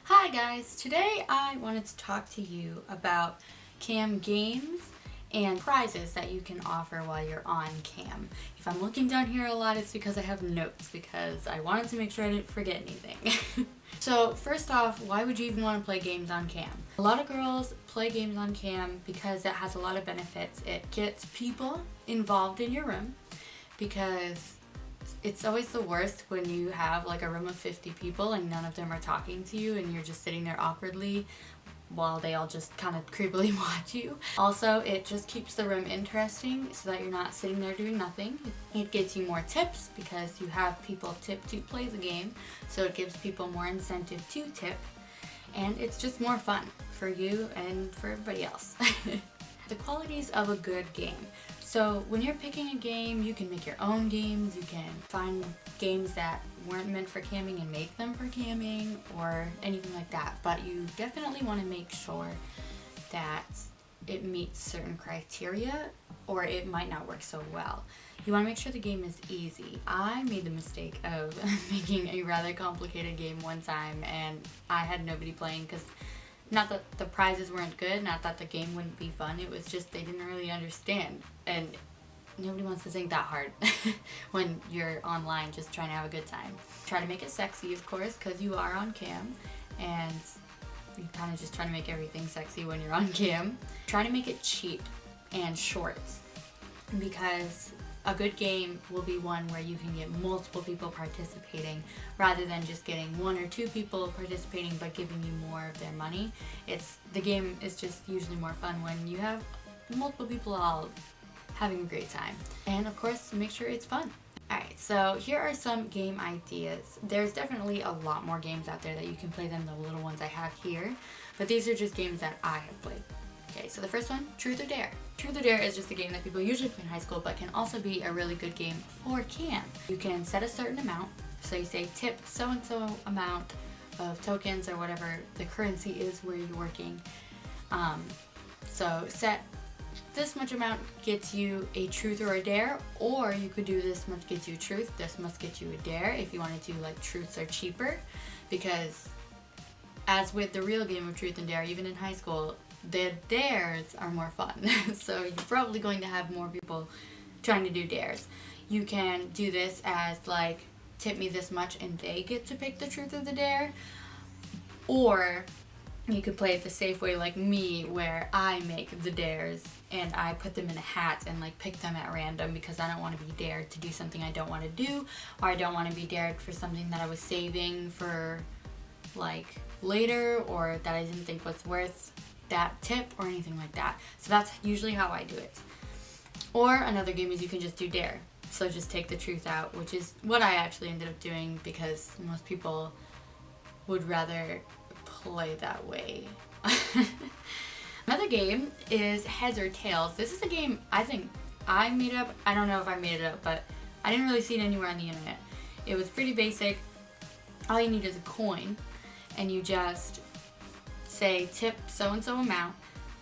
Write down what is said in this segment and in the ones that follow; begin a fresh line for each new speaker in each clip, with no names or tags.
Hi guys, today I wanted to talk to you about cam games and prizes that you can offer while you're on cam. If I'm looking down here a lot, it's because I have notes because I wanted to make sure I didn't forget anything. So first off, why would you even want to play games on cam? A lot of girls play games on cam because it has a lot of benefits. It gets people involved in your room because it's always the worst when you have like a room of 50 people and none of them are talking to you and you're just sitting there awkwardly while they all just kind of creepily watch you. Also, it just keeps the room interesting so that you're not sitting there doing nothing. It gets you more tips because you have people tip to play the game, so it gives people more incentive to tip, and it's just more fun for you and for everybody else. The qualities of a good game. So when you're picking a game, you can make your own games, you can find games that weren't meant for camming and make them for camming or anything like that. But you definitely want to make sure that it meets certain criteria or it might not work so well. You want to make sure the game is easy. I made the mistake of making a rather complicated game one time and I had nobody playing because not that the prizes weren't good, not that the game wouldn't be fun, it was just they didn't really understand. And nobody wants to think that hard when you're online just trying to have a good time. Try to make it sexy, of course, because you are on cam, and you kind of just try to make everything sexy when you're on cam. Try to make it cheap and short, because a good game will be one where you can get multiple people participating rather than just getting one or two people participating but giving you more of their money. The game is just usually more fun when you have multiple people all having a great time. And of course, make sure it's fun. Alright, so here are some game ideas. There's definitely a lot more games out there that you can play than the little ones I have here, but these are just games that I have played. Okay, so the first one, Truth or Dare. Truth or Dare is just a game that people usually play in high school, but can also be a really good game for cam. You can set a certain amount, so you say tip so-and-so amount of tokens or whatever the currency is where you're working. So set this much amount gets you a truth or a dare, or you could do this much gets you a truth, this must get you a dare if you wanted to, like truths are cheaper, because as with the real game of truth and dare, even in high school, the dares are more fun. So you're probably going to have more people trying to do dares. You can do this as like tip me this much and they get to pick the truth or the dare, or you could play it the safe way like me where I make the dares and I put them in a hat and like pick them at random because I don't want to be dared to do something I don't want to do, or I don't want to be dared for something that I was saving for like later or that I didn't think was worth that tip or anything like that. So that's usually how I do it. Or another game is you can just do dare. So just take the truth out, which is what I actually ended up doing because most people would rather play that way. Another game is Heads or Tails. This is a game I think I made up. I don't know if I made it up, but I didn't really see it anywhere on the internet. It was pretty basic. All you need is a coin, and you just say tip so-and-so amount,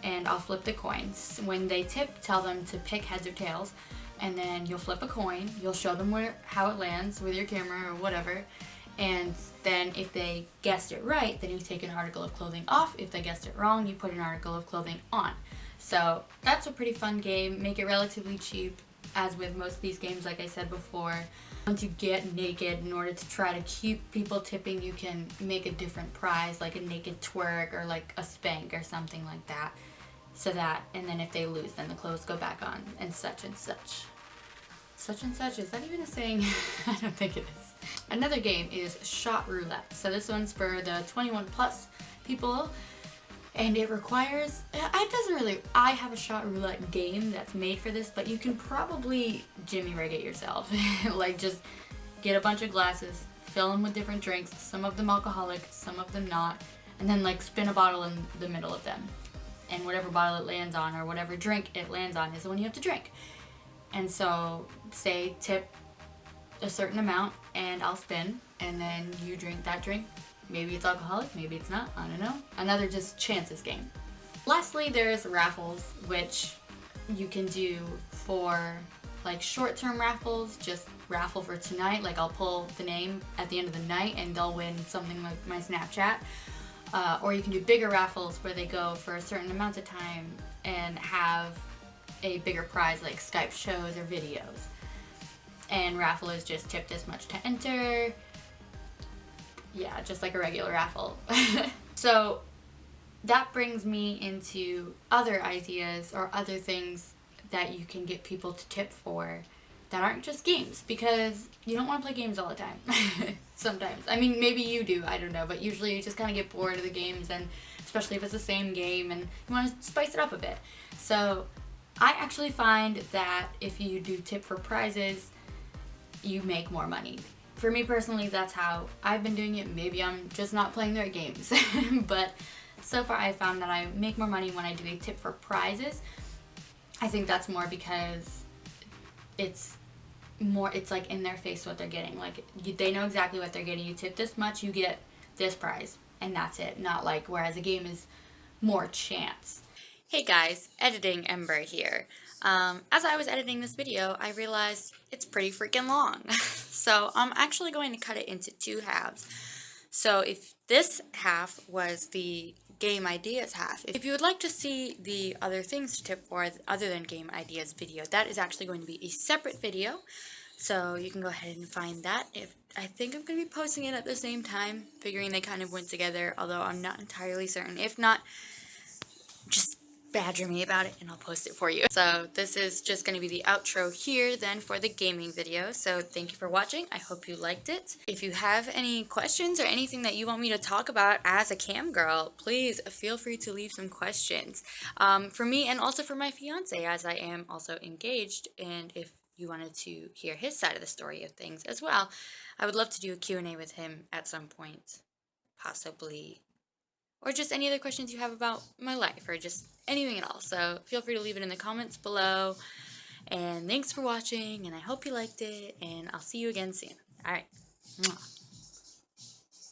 and I'll flip the coins. When they tip, tell them to pick heads or tails, and then you'll flip a coin. You'll show them how it lands with your camera or whatever, and then if they guessed it right, then you take an article of clothing off. If they guessed it wrong, you put an article of clothing on. So that's a pretty fun game. Make it relatively cheap, as with most of these games, like I said before. Once you get naked, in order to try to keep people tipping, you can make a different prize, like a naked twerk or like a spank or something like that. So that, and then if they lose, then the clothes go back on, and such and such. Such and such, is that even a saying? I don't think it is. Another game is Shot Roulette. So this one's for the 21 plus people, and it requires, I have a Shot Roulette game that's made for this, but you can probably jimmy rig it yourself. Like just get a bunch of glasses, fill them with different drinks, some of them alcoholic, some of them not, and then like spin a bottle in the middle of them. And whatever bottle it lands on or whatever drink it lands on is the one you have to drink. And so say tip a certain amount and I'll spin, and then you drink that drink. Maybe it's alcoholic, maybe it's not, I don't know. Another just chances game. Lastly, there's Raffles, which you can do for like short-term raffles, just raffle for tonight, like I'll pull the name at the end of the night and they'll win something like my Snapchat. Or you can do bigger raffles where they go for a certain amount of time and have a bigger prize like Skype shows or videos. And raffle is just tip this much to enter. Yeah, just like a regular raffle. So that brings me into other ideas or other things that you can get people to tip for that aren't just games, because you don't want to play games all the time. Sometimes. I mean, maybe you do, I don't know, but usually you just kind of get bored of the games, and especially if it's the same game and you want to spice it up a bit. So I actually find that if you do tip for prizes, you make more money. For me personally, that's how I've been doing it. Maybe I'm just not playing the right games. But so far I found that I make more money when I do a tip for prizes. I think that's more because it's like in their face what they're getting. Like, they know exactly what they're getting. You tip this much, you get this prize, and that's it. Not like, whereas a game is more chance. Hey guys, editing Ember here. As I was editing this video, I realized it's pretty freaking long. So I'm actually going to cut it into 2 halves. So if this half was the game ideas half, if you would like to see the other things to tip for other than game ideas video, that is actually going to be a separate video. So you can go ahead and find that. I think I'm going to be posting it at the same time, figuring they kind of went together, although I'm not entirely certain. If not, just badger me about it and I'll post it for you. So this is just going to be the outro here then for the gaming video. So thank you for watching. I hope you liked it. If you have any questions or anything that you want me to talk about as a cam girl, please feel free to leave some questions for me and also for my fiance, as I am also engaged. And if you wanted to hear his side of the story of things as well, I would love to do a Q&A with him at some point, possibly. Or just any other questions you have about my life, or just anything at all. So feel free to leave it in the comments below. And thanks for watching, and I hope you liked it, and I'll see you again soon. Alright.